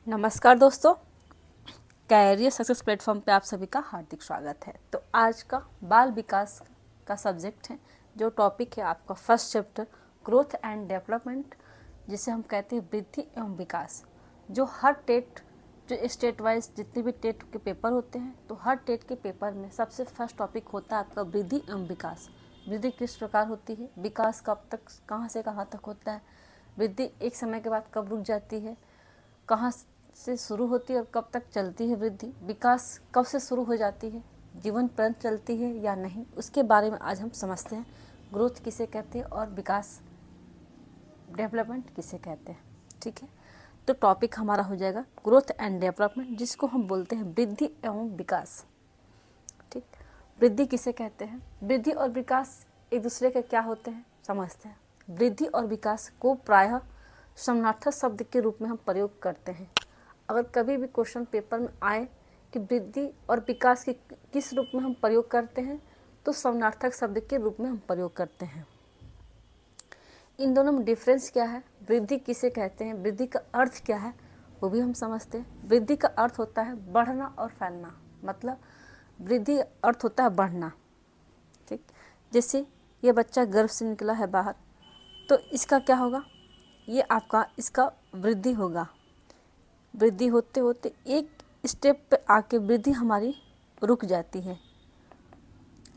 नमस्कार दोस्तों, career success platform पे आप सभी का हार्दिक स्वागत है। तो आज का बाल विकास का सब्जेक्ट है, जो टॉपिक है आपका first chapter growth and development, जिसे हम कहते हैं वृद्धि एवं विकास। जो हर टेट, जो स्टेट वाइज जितने भी टेट के पेपर होते हैं, तो हर टेट के पेपर में सबसे फर्स्ट टॉपिक होता है आपका वृद्धि एवं विकास। वृद्धि किस प्रकार होती है, विकास कब तक, कहाँ से कहाँ तक होता है, वृद्धि एक समय के बाद कब रुक जाती है, कहाँ से शुरू होती है और कब तक चलती है वृद्धि, विकास कब से शुरू हो जाती है, जीवन पर्यंत चलती है या नहीं, उसके बारे में आज हम समझते हैं। ग्रोथ किसे कहते हैं और विकास, डेवलपमेंट किसे कहते हैं। ठीक है, तो टॉपिक हमारा हो जाएगा ग्रोथ एंड डेवलपमेंट, जिसको हम बोलते हैं वृद्धि एवं विकास। ठीक, वृद्धि किसे कहते हैं, वृद्धि और विकास एक दूसरे के क्या होते हैं समझते हैं। वृद्धि और विकास को प्रायः समानार्थक शब्द के रूप में हम प्रयोग करते हैं। अगर कभी भी क्वेश्चन पेपर में आए कि वृद्धि और विकास के किस रूप में हम प्रयोग करते हैं, तो समानार्थक शब्द के रूप में हम प्रयोग करते हैं। इन दोनों में डिफरेंस क्या है, वृद्धि किसे कहते हैं, वृद्धि का अर्थ क्या है, वो भी हम समझते हैं। वृद्धि का अर्थ होता है बढ़ना और फैलना, मतलब वृद्धि अर्थ होता है बढ़ना। ठीक, जैसे ये बच्चा गर्भ से निकला है बाहर, तो इसका क्या होगा, ये आपका इसका वृद्धि होगा। वृद्धि होते होते एक स्टेप पे आके वृद्धि हमारी रुक जाती है।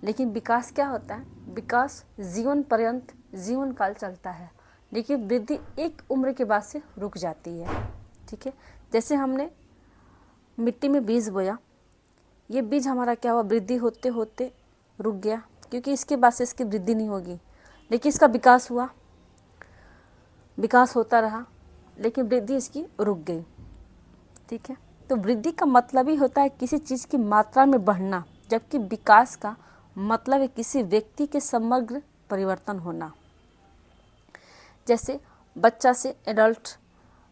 लेकिन विकास क्या होता है, विकास जीवन पर्यंत, जीवन काल चलता है। लेकिन वृद्धि एक उम्र के बाद से रुक जाती है। ठीक है, जैसे हमने मिट्टी में बीज बोया, ये बीज हमारा क्या हुआ, वृद्धि होते होते रुक गया, क्योंकि इसके बाद से इसकी वृद्धि नहीं होगी। लेकिन इसका विकास हुआ, विकास होता रहा, लेकिन वृद्धि इसकी रुक गई। ठीक है, तो वृद्धि का मतलब ही होता है किसी चीज़ की मात्रा में बढ़ना, जबकि विकास का मतलब है किसी व्यक्ति के समग्र परिवर्तन होना। जैसे बच्चा से एडल्ट,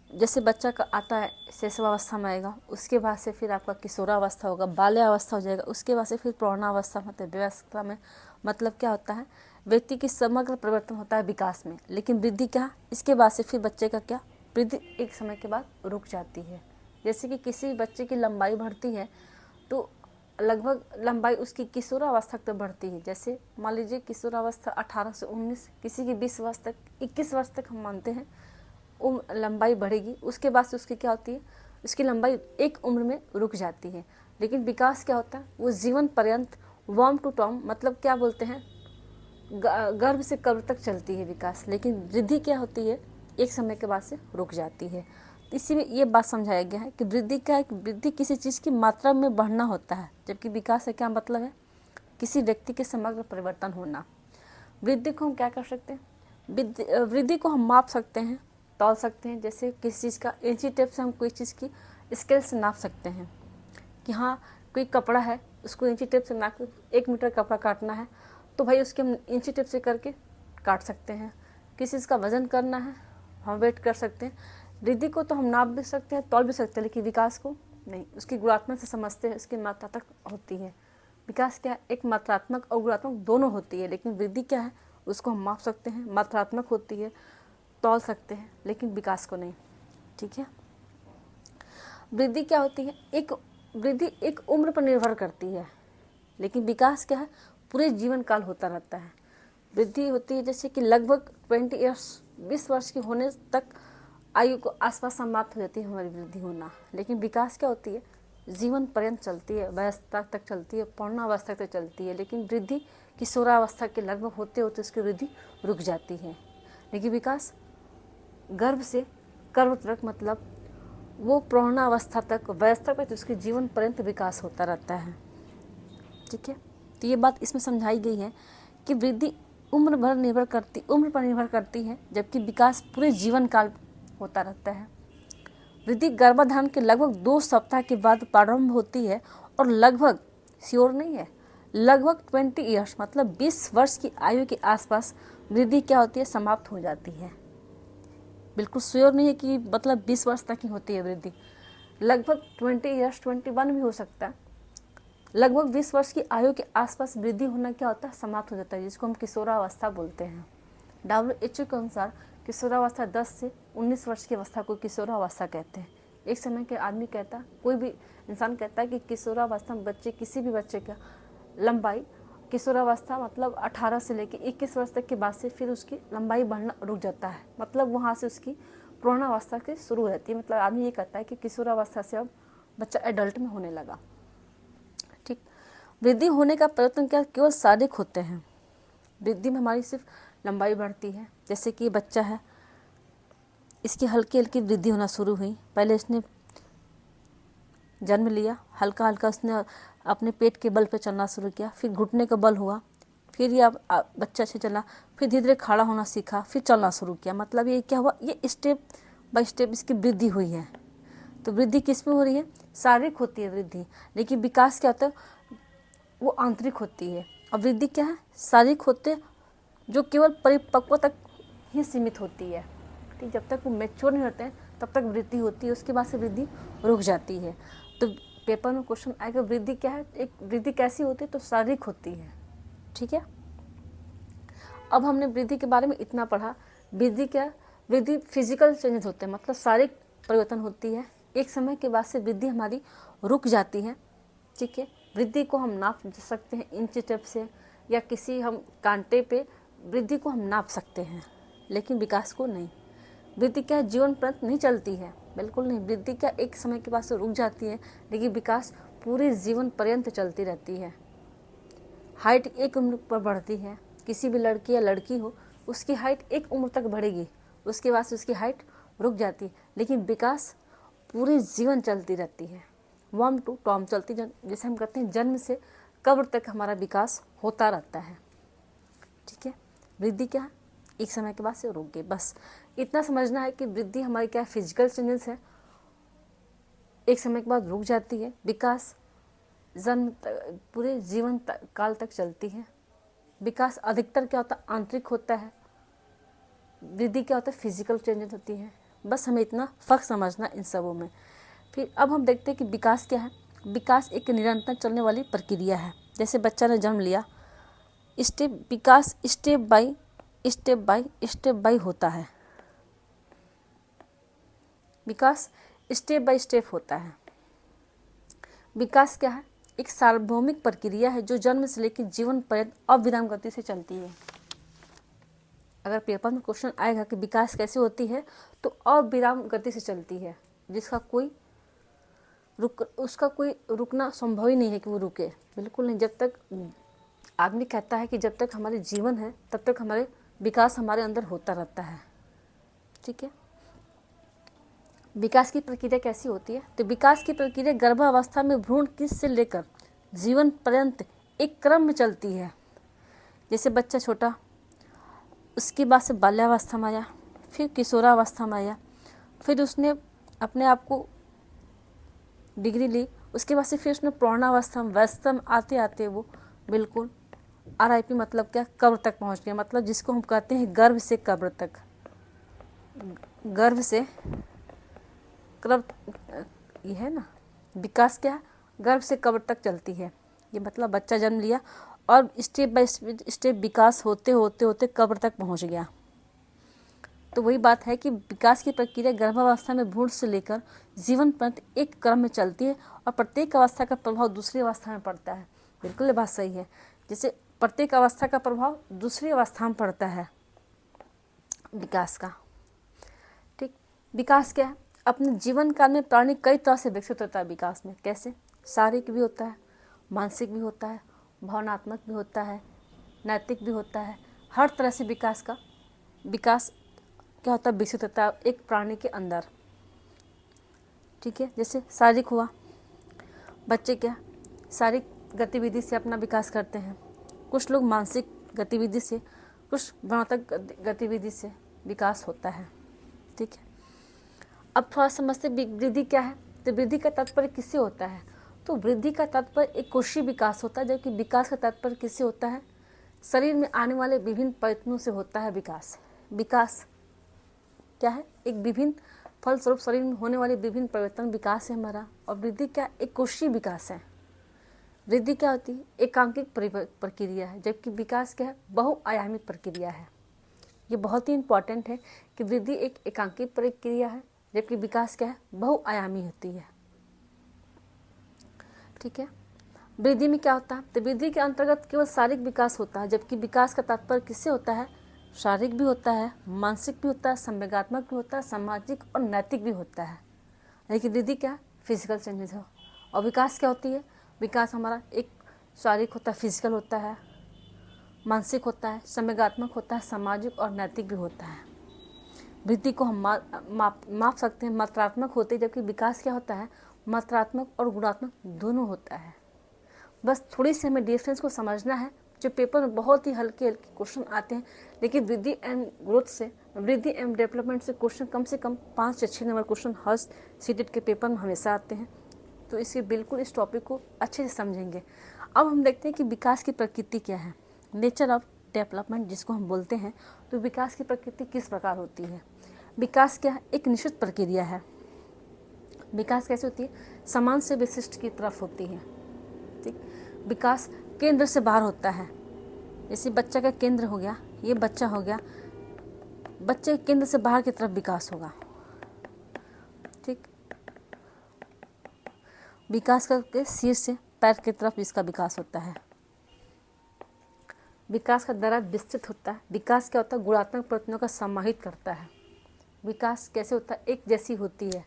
जैसे बच्चा का आता है शैशवावस्था में आएगा, उसके बाद से फिर आपका किशोरावस्था होगा, बाल्यावस्था हो जाएगा, उसके बाद से फिर प्रौढ़ावस्था, मतलब व्यवस्था में, मतलब क्या होता है, व्यक्ति की समग्र परिवर्तन होता है विकास में। लेकिन वृद्धि क्या, इसके बाद से फिर बच्चे का क्या, वृद्धि एक समय के बाद रुक जाती है। जैसे कि किसी बच्चे की लंबाई बढ़ती है, तो लगभग लंबाई उसकी किशोरावस्था तक बढ़ती है। जैसे मान लीजिए किशोरावस्था 18 से 19, किसी की 20 वर्ष तक, 21 वर्ष तक हम मानते हैं लंबाई बढ़ेगी। उसके बाद से उसकी क्या होती है, उसकी लंबाई एक उम्र में रुक जाती है। लेकिन विकास क्या होता है, वो जीवन पर्यंत, वर्म टू टर्म, मतलब क्या बोलते हैं, गर्भ से कब्र तक चलती है विकास। लेकिन वृद्धि क्या होती है, एक समय के बाद से रुक जाती है। तो इसी में ये बात समझाया गया है कि वृद्धि क्या है, कि वृद्धि किसी चीज़ की मात्रा में बढ़ना होता है, जबकि विकास से क्या मतलब है, किसी व्यक्ति के समग्र परिवर्तन होना। वृद्धि को हम क्या कर सकते हैं, वृद्धि को हम माप सकते हैं, तौल सकते हैं। जैसे किसी चीज़ का इंची टेप से हम कोई चीज़ की स्केल से नाप सकते हैं कि हाँ कोई कपड़ा है, उसको इंची टेप से नाप, 1 मीटर कपड़ा काटना है, तो भाई उसके हम इंची टेप से करके काट सकते हैं। किसी चीज़ का वजन करना है, हम वेट कर सकते हैं। वृद्धि को तो हम नाप भी सकते हैं, तौल भी सकते हैं, लेकिन विकास को नहीं, उसकी गुणात्मक से समझते हैं, उसकी मात्रा तक होती है। विकास क्या है, एक मात्रात्मक और गुणात्मक दोनों होती है। लेकिन वृद्धि क्या है, उसको हम माप सकते हैं, मात्रात्मक होती है, तौल सकते हैं, लेकिन विकास को नहीं। ठीक है, वृद्धि क्या होती है, एक वृद्धि एक उम्र पर निर्भर करती है, लेकिन विकास क्या है, पूरे जीवन काल होता रहता है। वृद्धि होती है जैसे कि लगभग 20 ईयर्स, 20 वर्ष की होने तक आयु को आसपास समाप्त हो जाती है हमारी वृद्धि होना। लेकिन विकास क्या होती है, जीवन पर्यंत चलती है, वयस्कता तक चलती है, पौर्णावस्था तक चलती है। लेकिन वृद्धि किशोरावस्था के लगभग होते होते उसकी वृद्धि रुक जाती है। लेकिन विकास गर्भ से कर्म तक, मतलब वो प्रौढ़ावस्था तक, वयस्कता तक, उसके जीवन पर्यंत विकास होता रहता है। ठीक है, तो ये बात इसमें समझाई गई है कि वृद्धि उम्र पर निर्भर करती है, जबकि विकास पूरे जीवन काल होता रहता है। वृद्धि गर्भाधान के लगभग 2 सप्ताह के बाद प्रारंभ होती है और लगभग, श्योर नहीं है, लगभग 20 ईयर्स, मतलब 20 वर्ष की आयु के आसपास वृद्धि क्या होती है, समाप्त हो जाती है। बिल्कुल श्योर नहीं है कि मतलब 20 वर्ष तक ही होती है वृद्धि, लगभग 20 ईयर्स, 21 भी हो सकता है। लगभग 20 वर्ष की आयु के आसपास वृद्धि होना क्या होता है, समाप्त हो जाता है, जिसको हम किशोरावस्था बोलते हैं। WHO के अनुसार किशोरावस्था 10 से 19 वर्ष की अवस्था को किशोरावस्था कहते हैं। एक समय के आदमी कहता, कोई भी इंसान कहता है कि किशोरावस्था में बच्चे, किसी भी बच्चे का लंबाई, किशोरावस्था मतलब 18 से लेकर 21 वर्ष तक के बाद से फिर उसकी लंबाई बढ़ना रुक जाता है। मतलब वहाँ से उसकी प्रौढ़ावस्था की शुरू रहती है। मतलब आदमी ये कहता है कि किशोरावस्था से अब बच्चा एडल्ट में होने लगा। ठीक, वृद्धि होने का परिवर्तन क्या केवल शारीरिक होते हैं? वृद्धि में हमारी सिर्फ लंबाई बढ़ती है। जैसे कि बच्चा है, इसकी हल्की हल्की वृद्धि होना शुरू हुई। पहले इसने जन्म लिया, हल्का हल्का उसने अपने पेट के बल पे चलना शुरू किया, फिर घुटने का बल हुआ, फिर ये बच्चा से चला, फिर धीरे धीरे खड़ा होना सीखा, फिर चलना शुरू किया। मतलब ये क्या हुआ, ये स्टेप बाय स्टेप इसकी वृद्धि हुई है। तो वृद्धि किस में हो रही है? शारीरिक होती है वृद्धि, लेकिन विकास क्या होता है, वो आंतरिक होती है। और वृद्धि क्या है? शारीरिक होते जो केवल परिपक्व तक ही सीमित होती है। ठीक, जब तक वो मैच्योर नहीं होते हैं तब तक वृद्धि होती है, उसके बाद से वृद्धि रुक जाती है। तो पेपर में क्वेश्चन आएगा वृद्धि क्या है, एक वृद्धि कैसी होती है, तो शारीरिक होती है। ठीक है, अब हमने वृद्धि के बारे में इतना पढ़ा। वृद्धि क्या? वृद्धि फिजिकल चेंजेस होते हैं, मतलब शारीरिक परिवर्तन होती है। एक समय के बाद से वृद्धि हमारी रुक जाती है। ठीक है, वृद्धि को हम नाप सकते हैं इंच टेप से, या किसी हम कांटे पे वृद्धि को हम नाप सकते हैं, लेकिन विकास को नहीं। वृद्धि क्या जीवन पर्यंत नहीं चलती है, बिल्कुल नहीं। वृद्धि क्या एक समय के बाद से रुक जाती है, लेकिन विकास पूरे जीवन पर्यंत चलती रहती है। हाइट एक उम्र पर बढ़ती है, किसी भी लड़की या लड़की हो, उसकी हाइट एक उम्र तक बढ़ेगी, उसके बाद से उसकी हाइट रुक जाती है, लेकिन विकास पूरे जीवन चलती रहती है। वर्म टू टॉम चलती, जैसे हम कहते हैं जन्म से कब्र तक हमारा विकास होता रहता है। ठीक है, वृद्धि क्या है? एक समय के बाद से रुक गई। बस इतना समझना है कि वृद्धि हमारी क्या फिजिकल चेंजेस है, एक समय के बाद रुक जाती है। विकास जन्म पूरे जीवन काल तक चलती है। विकास अधिकतर क्या होता है? आंतरिक होता है। वृद्धि क्या होता है? फिजिकल चेंजेस होती है। बस हमें इतना फर्क समझना इन सबों में। फिर अब हम देखते हैं कि विकास क्या है। विकास एक निरंतर चलने वाली प्रक्रिया है। जैसे बच्चा ने जन्म लिया, विकास स्टेप बाय होता है। विकास स्टेप बाय स्टेप होता है। विकास क्या है? एक सार्वभौमिक प्रक्रिया है जो जन्म से लेकर जीवन पर्यंत अविराम गति से चलती है। अगर पेपर में क्वेश्चन आएगा कि विकास कैसे होती है, तो अविराम गति से चलती है, जिसका उसका कोई रुकना संभव ही नहीं है कि वो रुके, बिल्कुल नहीं। जब तक आदमी कहता है कि जब तक हमारे जीवन है तब तक हमारे विकास हमारे अंदर होता रहता है। ठीक है, विकास की प्रक्रिया कैसी होती है? तो विकास की प्रक्रिया गर्भावस्था में भ्रूण किस से लेकर जीवन पर्यंत एक क्रम में चलती है। जैसे बच्चा छोटा, उसके बाद से बाल्यावस्था में आया, फिर किशोरावस्था में आया, फिर उसने अपने आप को डिग्री ली, उसके बाद से फिर उसने प्रौढ़ावस्था में, वयस्कता में आते आते वो बिल्कुल RIP मतलब क्या, कब्र तक पहुंच गया। मतलब जिसको हम कहते हैं गर्भ से कब्र तक, गर्भ से कब्र, ये है ना विकास क्या, गर्भ से कब्र तक चलती है। ये मतलब बच्चा जन्म लिया और स्टेप बाय स्टेप विकास होते होते होते कब्र तक पहुंच गया। तो वही बात है कि विकास की प्रक्रिया गर्भावस्था में भ्रूण से लेकर जीवन पर्यंत एक क्रम में चलती है और प्रत्येक अवस्था का प्रभाव दूसरी अवस्था में पड़ता है। बिल्कुल ये बात सही है। जैसे प्रत्येक अवस्था का प्रभाव दूसरी अवस्था में पड़ता है विकास का। ठीक, विकास क्या है? अपने जीवन काल में प्राणी कई तरह से विकसित होता है। विकास में कैसे? शारीरिक भी होता है, मानसिक भी होता है, भावनात्मक भी होता है, नैतिक भी होता है। हर तरह से विकास क्या होता है? विकसित होता है एक प्राणी के अंदर। ठीक है, जैसे शारीरिक हुआ, बच्चे क्या शारीरिक गतिविधि से अपना विकास करते हैं, कुछ लोग मानसिक गतिविधि से, कुछ भावनात्मक गतिविधि से विकास होता है। ठीक है, अब थोड़ा समझते वृद्धि क्या है। तो वृद्धि का तात्पर्य किससे होता है? तो वृद्धि का तात्पर्य एक कोशीय विकास होता है, जबकि विकास का तात्पर्य किससे होता है? शरीर में आने वाले विभिन्न प्रयत्नों से होता है विकास। विकास क्या है? एक विभिन्न फलस्वरूप शरीर में होने वाले विभिन्न परिवर्तन विकास है हमारा। और वृद्धि क्या? एक कोशीय विकास है। वृद्धि क्या होती है? एकांकिक प्रक्रिया है, जबकि विकास क्या है? बहुआयामिक प्रक्रिया है। ये बहुत ही इंपॉर्टेंट है कि वृद्धि एक एकांकिक प्रक्रिया है, जबकि विकास क्या है, बहुआयामी होती है। ठीक है। वृद्धि में क्या होता है, तो वृद्धि के अंतर्गत केवल शारीरिक विकास होता है, जबकि विकास का तात्पर्य किससे होता है, शारीरिक भी होता है, मानसिक भी होता है, संवेगात्मक भी होता है, सामाजिक और नैतिक भी होता है। लेकिन वृद्धि क्या, फिजिकल चेंजेस हो। और विकास क्या होती है, विकास हमारा एक शारीरिक होता है, फिजिकल होता है, मानसिक होता है, संवेगात्मक होता है, सामाजिक और नैतिक भी होता है। वृद्धि को हम माप सकते हैं मात्रात्मक होते हैं, जबकि विकास क्या होता है, मात्रात्मक और गुणात्मक दोनों होता है। बस थोड़ी सी हमें डिफरेंस को समझना है, जो पेपर में बहुत ही हल्के हल्के क्वेश्चन आते हैं, लेकिन वृद्धि एंड ग्रोथ से, वृद्धि एंड डेवलपमेंट से क्वेश्चन कम से कम 5 से 6 नंबर क्वेश्चन हर सीटेट के पेपर में हमेशा आते हैं। तो इससे बिल्कुल इस टॉपिक को अच्छे से समझेंगे। अब हम देखते हैं कि विकास की प्रकृति क्या है, नेचर ऑफ डेवलपमेंट जिसको हम बोलते हैं। तो विकास की प्रकृति किस प्रकार होती है, विकास क्या है, एक निश्चित प्रक्रिया है। विकास कैसे होती है, समान से विशिष्ट की तरफ होती है। ठीक, विकास केंद्र से बाहर होता है। जैसे बच्चा का केंद्र हो गया, ये बच्चा हो गया, बच्चे के केंद्र से बाहर की तरफ विकास होगा। ठीक, विकास करके सिर से पैर की तरफ इसका विकास होता है। विकास का दायरा विस्तृत होता है। विकास क्या होता है, गुणात्मक प्रयत्नों का समाहित करता है। विकास कैसे होता है, एक जैसी होती है।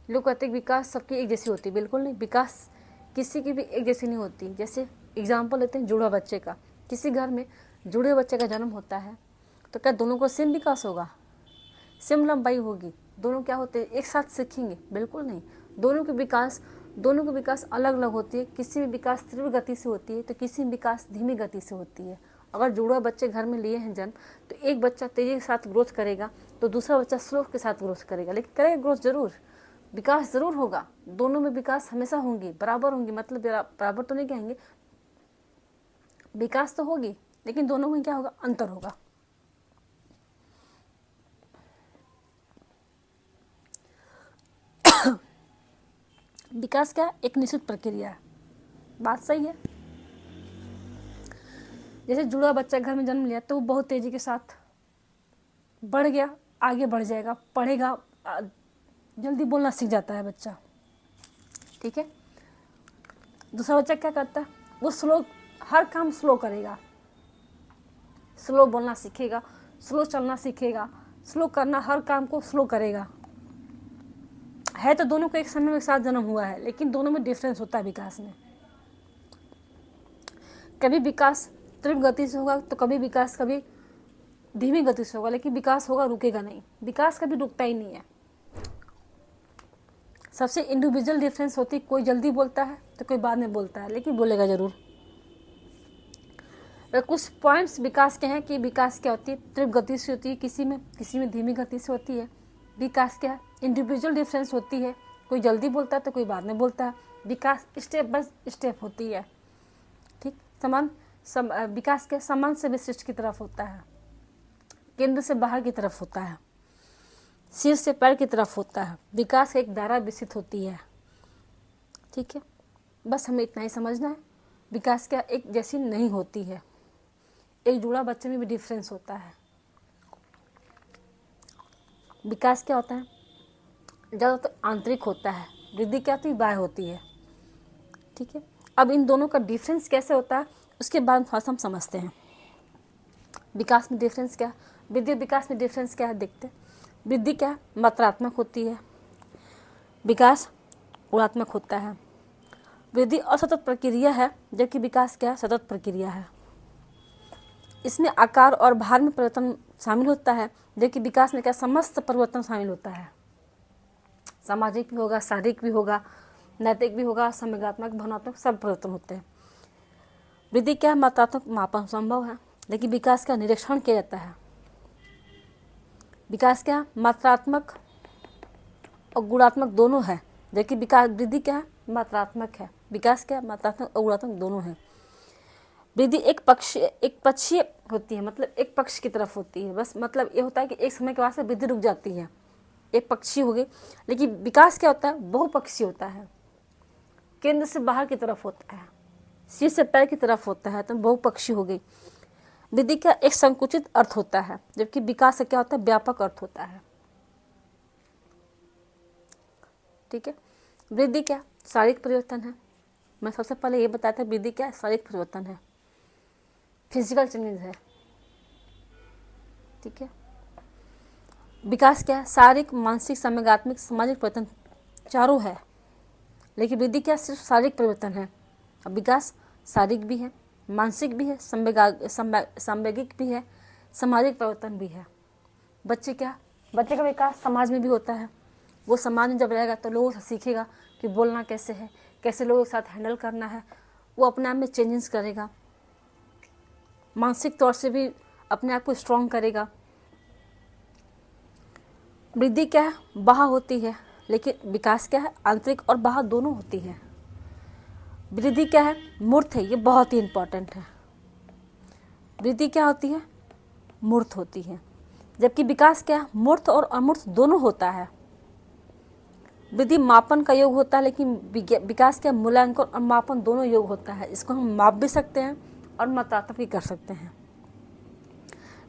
लोग कहते हैं विकास सबकी एक जैसी होती है, बिल्कुल नहीं। विकास किसी की भी एक जैसी नहीं होती। जैसे एग्जाम्पल लेते हैं जुड़वा बच्चे का, किसी घर में जुड़े बच्चे का जन्म होता है तो क्या दोनों को सेम विकास होगा, सेम लंबाई होगी, दोनों क्या होते हैं एक साथ सीखेंगे, बिल्कुल नहीं। दोनों की विकास अलग अलग होती है। किसी में विकास तीव्र गति से होती है तो किसी में विकास धीमी गति से होती है। अगर जुड़वा बच्चे घर में लिए हैं जन्म, तो एक बच्चा तेजी के साथ ग्रोथ करेगा तो दूसरा बच्चा स्लो के साथ ग्रोथ करेगा, लेकिन करेगा ग्रोथ जरूर, विकास जरूर होगा। दोनों में विकास हमेशा होंगी, बराबर होंगी, मतलब बराबर तो नहीं कहेंगे, विकास तो होगी, लेकिन दोनों में क्या होगा, अंतर होगा। विकास क्या, एक निश्चित प्रक्रिया है, बात सही है। जैसे जुड़ा बच्चा घर में जन्म लिया तो वो बहुत तेजी के साथ बढ़ गया, आगे बढ़ जाएगा, पढ़ेगा, जल्दी बोलना सीख जाता है बच्चा। ठीक है। दूसरा बच्चा क्या करता है, वो स्लो, हर काम स्लो करेगा, स्लो बोलना सीखेगा, स्लो चलना सीखेगा, स्लो करना, हर काम को स्लो करेगा। है तो दोनों को एक समय में साथ जन्म हुआ है, लेकिन दोनों में डिफरेंस होता है विकास में। कभी विकास तीव्र गति से होगा तो कभी विकास कभी धीमी गति से होगा, लेकिन विकास होगा, रुकेगा नहीं। विकास कभी रुकता ही नहीं है। सबसे इंडिविजुअल डिफरेंस होती है, कोई जल्दी बोलता है तो कोई बाद में बोलता है, लेकिन बोलेगा जरूर। कुछ पॉइंट्स विकास के हैं कि विकास क्या होती है, तीव्र गति से होती है, किसी में धीमी गति से होती है। विकास क्या है, इंडिविजुअल डिफरेंस होती है, कोई जल्दी बोलता है तो कोई बाद में बोलता है। विकास स्टेप बाय स्टेप होती है। ठीक, विकास क्या, समान से विशिष्ट की तरफ होता है, केंद्र से बाहर की तरफ होता है, सिर से पैर की तरफ होता है। विकास का एक दायरा विस्तृत होती है। ठीक है, बस हमें इतना ही समझना है। विकास क्या एक जैसी नहीं होती है, एक जुड़ा बच्चे में भी डिफरेंस होता है। विकास क्या होता है, ज़्यादातर आंतरिक होता है, वृद्धि क्या होती है, बाह्य होती है। ठीक है, अब इन दोनों का डिफरेंस कैसे होता है उसके बाद थोड़ा सा हम समझते हैं। विकास में डिफरेंस क्या, वृद्धि विकास में डिफरेंस क्या है देखते हैं। वृद्धि क्या मात्रात्मक होती है, विकास गुणात्मक होता है। वृद्धि असतत प्रक्रिया है, जबकि विकास क्या सतत प्रक्रिया है। इसमें आकार और भार में परिवर्तन शामिल होता है, जबकि विकास में क्या समस्त परिवर्तन शामिल होता है। सामाजिक भी होगा, शारीरिक भी होगा, नैतिक भी होगा, संवेगात्मक, भावनात्मक, सब परिवर्तन होते हैं। वृद्धि क्या मात्रात्मक मापन संभव है, लेकिन विकास का निरीक्षण किया जाता है। विकास क्या मात्रात्मक और गुणात्मक दोनों है, जबकि विकास वृद्धि क्या है मात्रात्मक है, विकास क्या मात्रात्मक और गुणात्मक दोनों है। वृद्धि एक पक्षीय होती है, मतलब एक पक्ष की तरफ होती है। बस मतलब ये होता है कि एक समय के बाद से वृद्धि रुक जाती है, एक पक्षी हो गई। लेकिन विकास क्या होता है, बहुपक्षीय होता है, केंद्र से बाहर की तरफ होता है, सिर से पैर की तरफ होता है, तो बहुपक्षी हो गई। वृद्धि का एक संकुचित अर्थ होता है, जबकि विकास का क्या होता है व्यापक अर्थ होता है। ठीक है। वृद्धि क्या? शारीरिक परिवर्तन है। मैं सबसे पहले ये बताया था, वृद्धि क्या है? शारीरिक परिवर्तन है, फिजिकल चेंजेस है, ठीक है। विकास क्या है? शारीरिक, मानसिक, संवेगात्मक, सामाजिक परिवर्तन चारों है। लेकिन वृद्धि क्या? सिर्फ शारीरिक परिवर्तन है। अब विकास शारीरिक भी है, मानसिक भी है, संवैगिक भी है, सामाजिक परिवर्तन भी है। बच्चे क्या? बच्चे का विकास समाज में भी होता है। वो समाज में जब रहेगा तो लोगों से सीखेगा कि बोलना कैसे है, कैसे लोगों के साथ हैंडल करना है। वो अपने आप में चेंजेस करेगा, मानसिक तौर से भी अपने आप को स्ट्रॉन्ग करेगा। वृद्धि क्या है? बाह्य होती है, लेकिन विकास क्या है? आंतरिक और बाह्य दोनों होती है। वृद्धि क्या है? मूर्त है। ये बहुत ही इंपॉर्टेंट है। वृद्धि क्या होती है? मूर्त होती है, जबकि विकास क्या है? मूर्त और अमूर्त दोनों होता है। वृद्धि मापन का योग होता है, लेकिन विकास क्या? मूल्यांकन और मापन दोनों योग होता है। इसको हम माप भी सकते हैं और मात्रात्मक भी कर सकते हैं।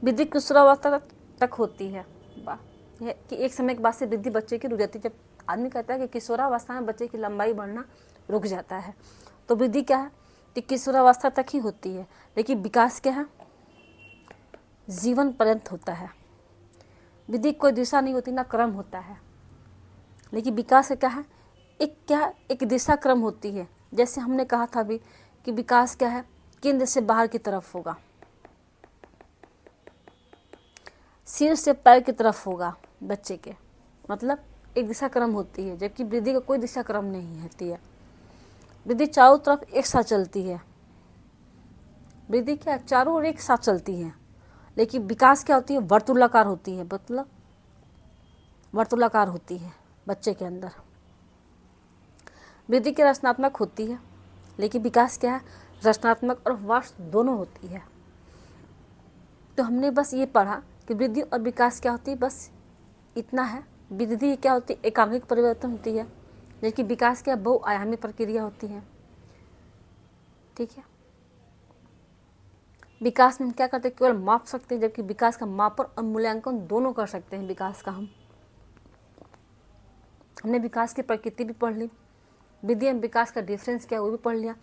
वृद्धि किशोरावस्था तक होती है। यह कि एक समय के बाद से वृद्धि बच्चे की रुक जाती है। जब आदमी कहता है कि किशोरावस्था में बच्चे की लंबाई बढ़ना रुक जाता है, तो वृद्धि क्या है? कि किशोरावस्था तक ही होती है। लेकिन विकास क्या है? जीवन पर्यंत होता है। वृद्धि कोई दिशा नहीं होती, ना क्रम होता है। लेकिन विकास का क्या है? एक दिशा क्रम होती है। जैसे हमने कहा था अभी कि विकास क्या है? केंद्र से बाहर की तरफ होगा, सिर से पैर की तरफ होगा बच्चे के, मतलब एक दिशा क्रम होती है। जबकि वृद्धि का कोई दिशा क्रम नहीं होती है। वृद्धि चारों तरफ एक साथ चलती है। वृद्धि क्या? चारों ओर एक साथ चलती है। लेकिन विकास क्या होती है? वर्तुलाकार होती है, मतलब वर्तुलाकार होती है बच्चे के अंदर। वृद्धि की रचनात्मक होती है, लेकिन विकास क्या है? रचनात्मक और वाष्प दोनों होती है। तो हमने बस ये पढ़ा कि वृद्धि और विकास क्या होती है, बस इतना है। वृद्धि क्या होती है? एकांगिक परिवर्तन होती है, जबकि विकास क्या? बहुआयामी प्रक्रिया होती है, ठीक है। विकास में हम क्या करते हैं? केवल माप सकते हैं, जबकि विकास का मापन और मूल्यांकन दोनों कर सकते हैं। विकास का हमने विकास की प्रकृति भी पढ़ ली, वृद्धि और विकास का डिफरेंस क्या है वो भी पढ़ लिया,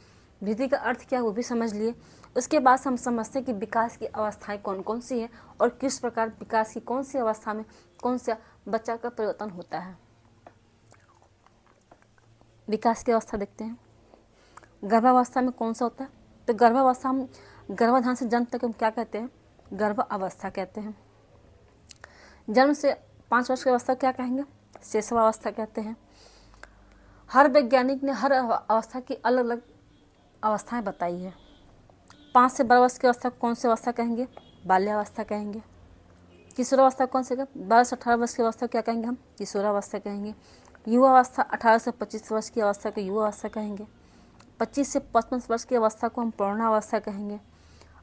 वृद्धि का अर्थ क्या है वो भी समझ लिए। उसके बाद हम समझते हैं कि विकास की अवस्थाएं कौन कौन सी हैं और किस प्रकार विकास की कौन सी अवस्था में कौन सा बच्चा का परिवर्तन होता है। विकास की अवस्था देखते हैं। गर्भावस्था में कौन सा होता है? तो गर्भावस्था हम गर्भाधान से जन्म तक हम क्या कहते हैं? गर्भ अवस्था कहते हैं। जन्म से 5 वर्ष की अवस्था क्या कहेंगे? शैशवावस्था कहते हैं। हर वैज्ञानिक ने हर अवस्था की अलग अलग अवस्थाएं बताई है। 5 से 12 वर्ष की अवस्था कौन सी अवस्था कहेंगे? बाल्यावस्था कहेंगे। किशोरावस्था कौन से? 12 से 18 वर्ष की अवस्था क्या कहेंगे हम? किशोरावस्था कहेंगे। युवावस्था 18 से 25 वर्ष की अवस्था को युवावस्था कहेंगे। 25 से 55 वर्ष की अवस्था को हम प्रौढ़ावस्था कहेंगे।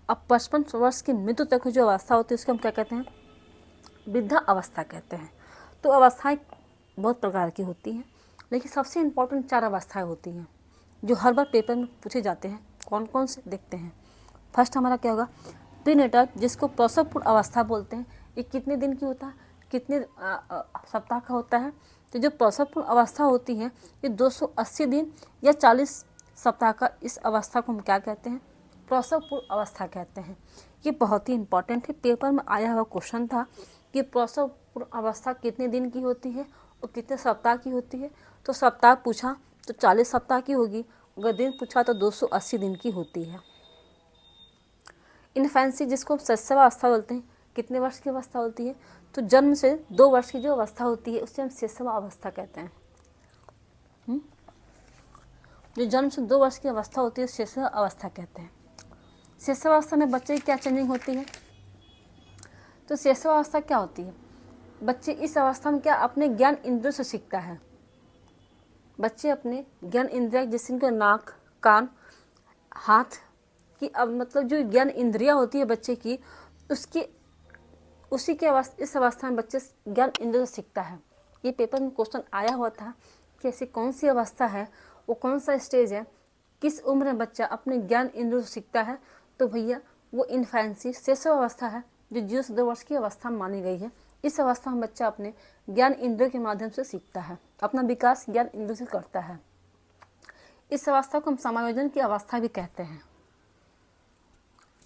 अब 55 वर्ष की मृत्यु तक की जो अवस्था होती है उसको हम क्या कहते हैं? वृद्धा अवस्था कहते हैं। तो अवस्थाएं बहुत प्रकार की होती हैं, लेकिन सबसे इम्पोर्टेंट 4 अवस्थाएं होती हैं जो हर बार पेपर में पूछे जाते हैं। कौन कौन से देखते हैं? फर्स्ट हमारा क्या होगा? प्रीनेटल, जिसको प्रसव पूर्व अवस्था बोलते हैं। ये कितने दिन की होता है? कितने सप्ताह का होता है? तो जो प्रसव पूर्व अवस्था होती है ये 280 दिन या 40 सप्ताह का, इस अवस्था को हम क्या कहते हैं? प्रसव पूर्व अवस्था कहते हैं। ये बहुत ही इंपॉर्टेंट है, पेपर में आया हुआ क्वेश्चन था कि प्रसव पूर्व अवस्था कितने दिन की होती है और कितने सप्ताह की होती है। तो सप्ताह पूछा तो 40 सप्ताह की होगी, अगर दिन पूछा तो 280 दिन की होती है। इन्फेंसी, जिसको हम शैशवावस्था बोलते हैं, कितने वर्ष की अवस्था होती है? तो जन्म से 2 वर्ष की जो अवस्था होती है उसे हम शैशवावस्था कहते हैं। जो जन्म से 2 वर्ष की अवस्था होती है शैशवावस्था कहते हैं। शैशवावस्था में बच्चे की क्या चेंजिंग होती है? तो शैशवावस्था क्या होती है? बच्चे इस अवस्था में क्या अपने ज्ञान इंद्रियों से सीखता है। बच्चे अपने ज्ञान इंद्रिया, जैसे इनके नाक, कान, हाथ की, अब मतलब जो ज्ञान इंद्रियां होती है बच्चे की, उसी के इस अवस्था में बच्चे ज्ञान इंद्रियों से सीखता है। ये पेपर में क्वेश्चन आया हुआ था कि ऐसी कौन सी अवस्था है, वो कौन सा स्टेज है, किस उम्र में बच्चा अपने ज्ञान इंद्रियों से सीखता है? तो भैया वो इन्फेंसी शैशव अवस्था है, जो 0 से 2 वर्ष की अवस्था मानी गई है। इस अवस्था में बच्चा अपने ज्ञान इंद्रियों के माध्यम से सीखता है, अपना विकास ज्ञान इंद्रियों से करता है। इस अवस्था को हम समायोजन की अवस्था भी कहते हैं।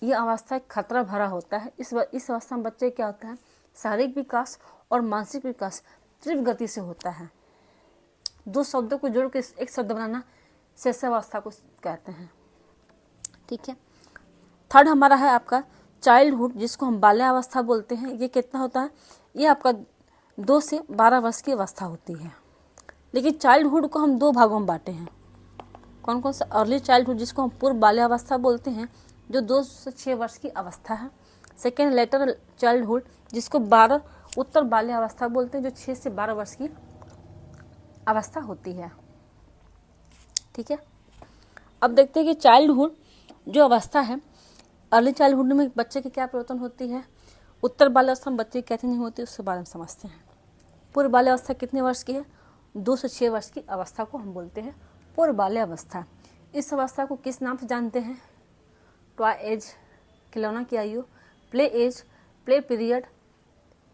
यह अवस्था एक खतरा भरा होता है। इस अवस्था में बच्चे क्या होता है, शारीरिक विकास और मानसिक विकास तीव्र गति से होता है। दो शब्दों को जोड़ के एक शब्द बनाना शैशवावस्था को कहते हैं। ठीक है। थर्ड हमारा है आपका चाइल्डहुड, जिसको हम बाल्यावस्था बोलते हैं। ये कितना होता है, ये आपका 2 से 12 वर्ष की अवस्था होती है। लेकिन चाइल्डहुड को हम 2 भागों में बांटे हैं। कौन कौन सा, अर्ली चाइल्डहुड जिसको हम पूर्व बाल्यावस्था बोलते हैं, जो 2 से 6 वर्ष की अवस्था है। सेकेंड लेटर चाइल्डहुड, जिसको 12 उत्तर बाल्यावस्था बोलते हैं, जो 6 से 12 वर्ष की अवस्था होती है। ठीक है। अब देखते हैं कि चाइल्डहुड जो अवस्था है, अर्ली चाइल्डहुड में बच्चे की क्या परिवर्तन होती है। उत्तर बाल्यावस्था में बच्चे की कैसे नहीं होती, उसके बारे में समझते हैं। पूर्व बाल्यावस्था कितने वर्ष की है, 2 से 6 वर्ष की अवस्था को हम बोलते हैं पूर्व बाल्यावस्था। इस अवस्था को किस नाम से जानते हैं, टॉय एज, खिलौना की आयु, play age, play period,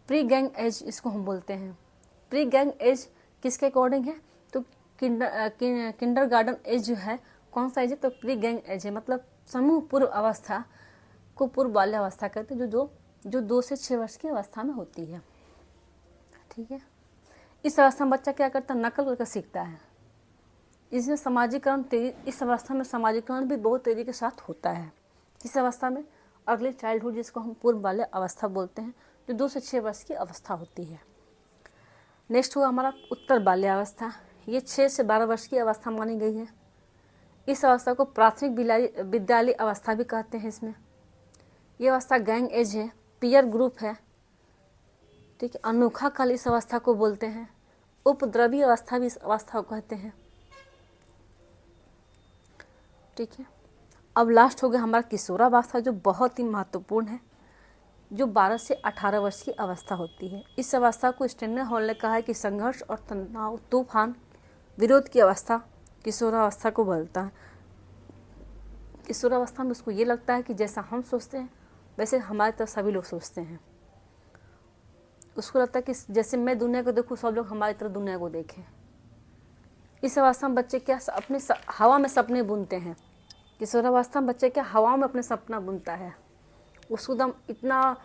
pre gang age इसको हम बोलते हैं। प्री गैंग एज किसके अकॉर्डिंग है, तो किंडर गार्डन एज जो है कौन सा एज है, तो प्री गैंग एज है। मतलब समूह पूर्व अवस्था को पूर्व बाल्यावस्था कहते हैं, जो 2 से 6 वर्ष की अवस्था में होती है। ठीक है। इस अवस्था में बच्चा क्या करता है, नकल करके सीखता है। इसमें समाजीकरण इस अवस्था में समाजीकरण भी बहुत तेजी के साथ होता है। इस अवस्था में अर्ली चाइल्डहुड, जिसको हम पूर्व बाल्य अवस्था बोलते हैं, जो 2 से 6 वर्ष की अवस्था होती है। नेक्स्ट हुआ हमारा उत्तर बाल्यावस्था। ये 6 से 12 वर्ष की अवस्था मानी गई है। इस अवस्था को प्राथमिक विद्यालय अवस्था भी कहते हैं। इसमें ये अवस्था गैंग एज है, पीयर ग्रुप है। ठीक है। अनोखा काल इस अवस्था को बोलते हैं। उपद्रवी अवस्था भी इस अवस्था को कहते हैं। ठीक है। अब लास्ट हो गया हमारा किशोरावस्था, जो बहुत ही महत्वपूर्ण है, जो 12 से 18 वर्ष की अवस्था होती है। इस अवस्था को स्टैंडर हॉल ने कहा है कि संघर्ष और तनाव, तूफान, विरोध की अवस्था किशोरावस्था को बोलता है। किशोरावस्था में उसको ये लगता है कि जैसा हम सोचते हैं वैसे हमारे तरह सभी लोग सोचते हैं। उसको लगता है कि जैसे मैं दुनिया को देखूँ, सब लोग हमारी तरह दुनिया को देखें। इस अवस्था में बच्चे क्या अपने हवा में सपने बुनते हैं। किशोरावस्था में बच्चे क्या हवा में अपने सपना बुनता है। उसको एकदम इतना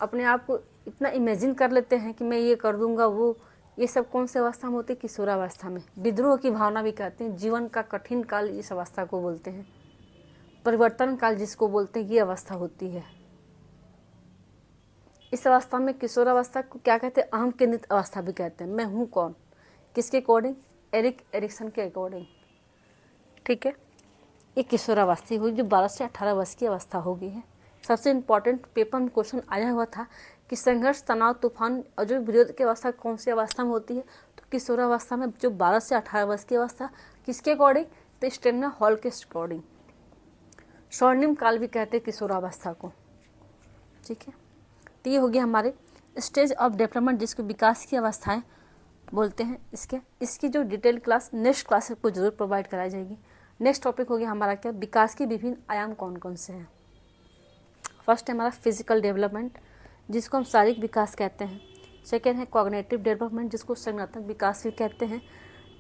अपने आप को इतना इमेजिन कर लेते हैं कि मैं ये कर दूंगा वो। ये सब कौन सी अवस्था में होती है, किशोरावस्था में। विद्रोह की भावना भी कहते हैं। जीवन का कठिन काल इस अवस्था को बोलते हैं। परिवर्तन काल जिसको बोलते हैं, ये अवस्था होती है। इस अवस्था में किशोरावस्था को क्या कहते हैं, अहम केंद्रित अवस्था भी कहते हैं। मैं हूँ कौन, किसके अकॉर्डिंग, एरिक एरिक्सन के अकॉर्डिंग। ठीक है। ये किशोरावस्था हुई, जो 12 से 18 वर्ष की अवस्था हो गई है। सबसे इम्पॉर्टेंट पेपर में क्वेश्चन आया हुआ था कि संघर्ष, तनाव, तूफान और जो विरोध की अवस्था कौन सी अवस्था में होती है, तो किशोरावस्था में। जो 12 से 18 वर्ष की अवस्था किसके अकॉर्डिंग, तो स्टैंडर हॉल के अकॉर्डिंग। स्वर्णिम काल भी कहते हैं किशोरावस्था को। ठीक है। तो ये हो गया हमारे स्टेज ऑफ डेवलपमेंट, जिसको विकास की अवस्थाएं बोलते हैं। इसकी जो डिटेल क्लास नेक्स्ट क्लास को जरूर प्रोवाइड कराई जाएगी। नेक्स्ट टॉपिक हो गया हमारा क्या, विकास के विभिन्न आयाम कौन कौन से हैं। फर्स्ट है हमारा फिजिकल डेवलपमेंट, जिसको हम शारीरिक विकास कहते हैं। सेकेंड है कॉग्निटिव डेवलपमेंट, जिसको संज्ञानात्मक विकास भी कहते हैं।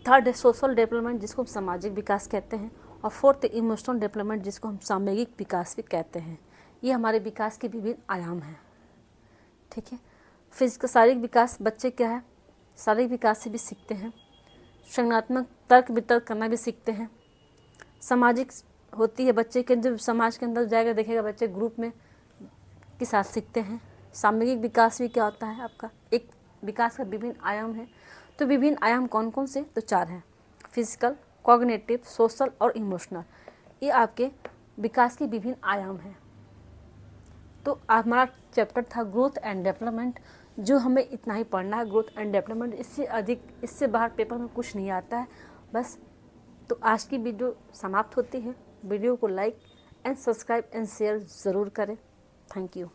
थर्ड है सोशल डेवलपमेंट, जिसको हम सामाजिक विकास कहते हैं। और फोर्थ है इमोशनल डेवलपमेंट, जिसको हम सामूहिक विकास भी कहते हैं। ये हमारे विकास के विभिन्न आयाम हैं। ठीक है। फिजिकल शारीरिक विकास, बच्चे क्या है, शारीरिक विकास से भी सीखते हैं। संज्ञानात्मक तर्क वितर्क करना भी सीखते हैं। सामाजिक होती है, बच्चे के जब समाज के अंदर जाएगा देखेगा बच्चे ग्रुप में के साथ सीखते हैं। सामूहिक विकास भी क्या होता है आपका, एक विकास का विभिन्न आयाम है। तो विभिन्न आयाम कौन कौन से, तो 4 हैं, फिजिकल, कॉग्निटिव, सोशल और इमोशनल। ये आपके विकास के विभिन्न आयाम हैं। तो हमारा चैप्टर था ग्रोथ एंड डेवलपमेंट, जो हमें इतना ही पढ़ना है, ग्रोथ एंड डेवलपमेंट। इससे अधिक, इससे बाहर पेपर में कुछ नहीं आता है बस। तो आज की वीडियो समाप्त होती है। वीडियो को like and subscribe and share ज़रूर करें। Thank you.